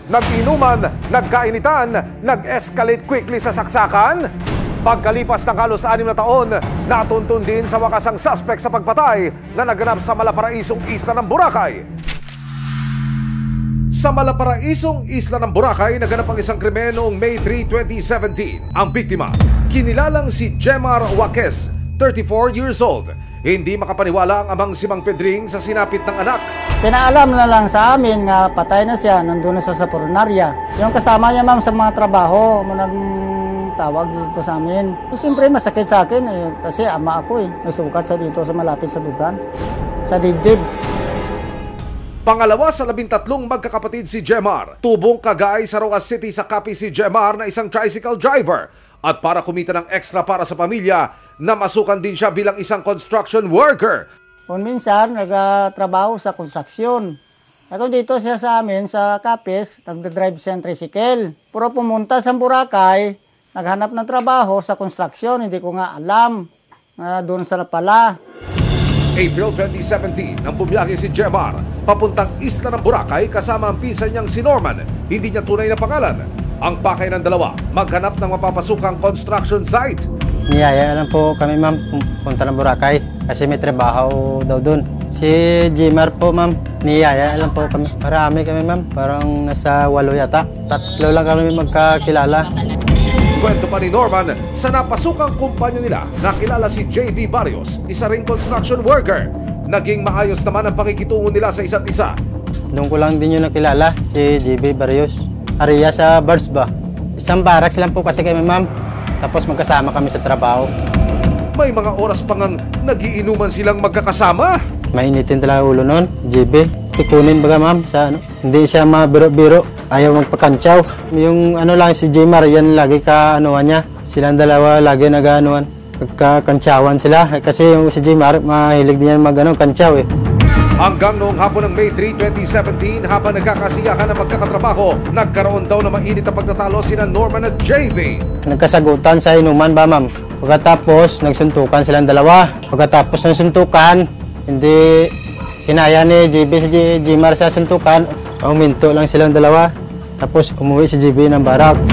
Nag-inuman, nagkainitan, nag-escalate quickly sa saksakan. Pagkalipas ng halos 6 na taon, natuntun din sa wakas ang suspect sa pagpatay na naganap sa Malaparaisong Isla ng Boracay. Sa Malaparaisong Isla ng Boracay, naganap ang isang krimen noong May 3, 2017. Ang biktima, kinilalang si Jemar Waquez, 34 years old. Hindi makapaniwala ang amang si Mang Pedring sa sinapit ng anak. Pinaalam na lang sa amin nga patay na siya, nandun na sa punerarya. Yung kasama niya ma'am sa mga trabaho, tawag dito sa amin. Siyempre masakit sa akin kasi ama ako nasukat siya dito sa malapit sa dugan, sa dibdib. Pangalawa sa 13 magkakapatid si Jemar. Tubong Cagaay sa Roas City sa Capi si Jemar na isang tricycle driver. At para kumita ng extra para sa pamilya, namasukan din siya bilang isang construction worker. Kung minsan, nagtrabaho sa konstruksyon. Ako dito siya sa amin sa Capis, nagdadrive siya ng tricycle. Pero pumunta sa Boracay, naghanap ng trabaho sa construction. Hindi ko nga alam na doon sa pala. April 2017, nang bumiyahe si Jemar papuntang Isla ng Boracay kasama ang pinsan niyang si Norman. Hindi niya tunay na pangalan. Ang pakay ng dalawa, maghanap ng mapapasukang construction site. Niyaya lang po kami ma'am, punta ng Boracay kasi may trabaho daw doon. Si Jemar po ma'am, niyaya lang po kami. Marami kami ma'am, parang nasa 8 yata. 3 lang kami magkakilala. Kwento pa ni Norman, sa napasukang kumpanya nila, nakilala si JV Barrios, isa ring construction worker. Naging maayos naman ang pakikitungo nila sa isa't isa. Doon ko lang din yung nakilala, si JV Barrios. Area sa Birds ba? Isang barracks lang po kasi kami ma'am. Tapos magkasama kami sa trabaho. May mga oras pa ngang nagiinuman silang magkakasama. Mainitin talaga ulo noon, JB. Ikunin baga ma'am sa ano. Hindi siya mabiro-biro. Ayaw magpakantsaw. Yung ano lang si Jemar, yan lagi ka-anuan niya. Silang dalawa lagi nag-anuan. Pagkakantsawan sila. Kasi yung si Jemar, mahilig din yan mag-kantsaw eh. Hanggang noong hapon ng May 3, 2017, habang nagkakasiyahan ng magkakatrabaho, nagkaroon daw na mainit na pagtatalo sina Norman at JV. Nagkasagutan sa inuman ba ma'am? Pagkatapos, nagsuntukan silang dalawa. Pagkatapos ng suntukan, hindi kinaya ni JV si Jemar sa suntukan. Uminto lang silang dalawa. Tapos umuwi si JV ng barracks.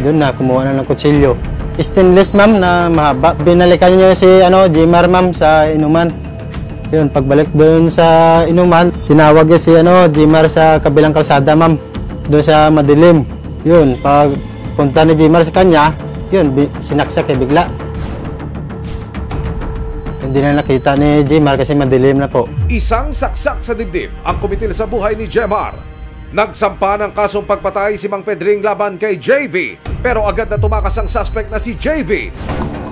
Doon na, kumuha na ng kutsilyo. Stainless ma'am na mahaba. Binalikan niya si Jemar ma'am sa inuman. Yun, pagbalik doon sa inuman, tinawag niya si Jemar sa kabilang kalsada ma'am. Doon sa madilim. Yun, pag punta ni Jemar sa kanya, yun, sinaksak bigla. Hindi na nakita ni Jemar kasi madilim na po. Isang saksak sa dibdib ang kumitil sa buhay ni Jemar. Nagsampa ng kasong pagpatay si Mang Pedring laban kay JV, pero agad na tumakas ang suspect na si JV.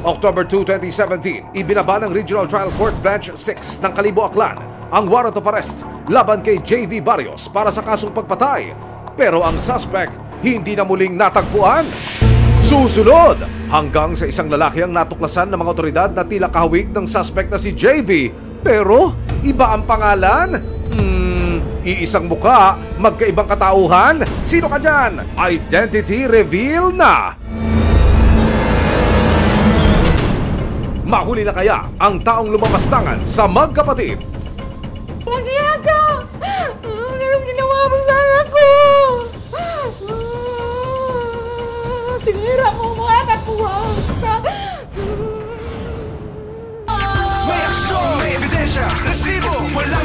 October 2, 2017, ibinaba ng Regional Trial Court Branch 6 ng Kalibo, Aklan ang warrant of arrest laban kay JV Barrios para sa kasong pagpatay. Pero ang suspect hindi na muling natagpuan. Susunod, hanggang sa isang lalaki ang natuklasan ng mga otoridad na tila kahawig ng suspect na si JV. Pero iba ang pangalan? Iisang muka, magkaibang katauhan? Sino ka dyan? Identity reveal na! Mahuli na kaya ang taong lumapastangan sa magkapatid? Magyaka! Anong ginawa mo sa anak ko? Sinira mo mga anak ko. May aksyon, may ebidensya, resibo, wala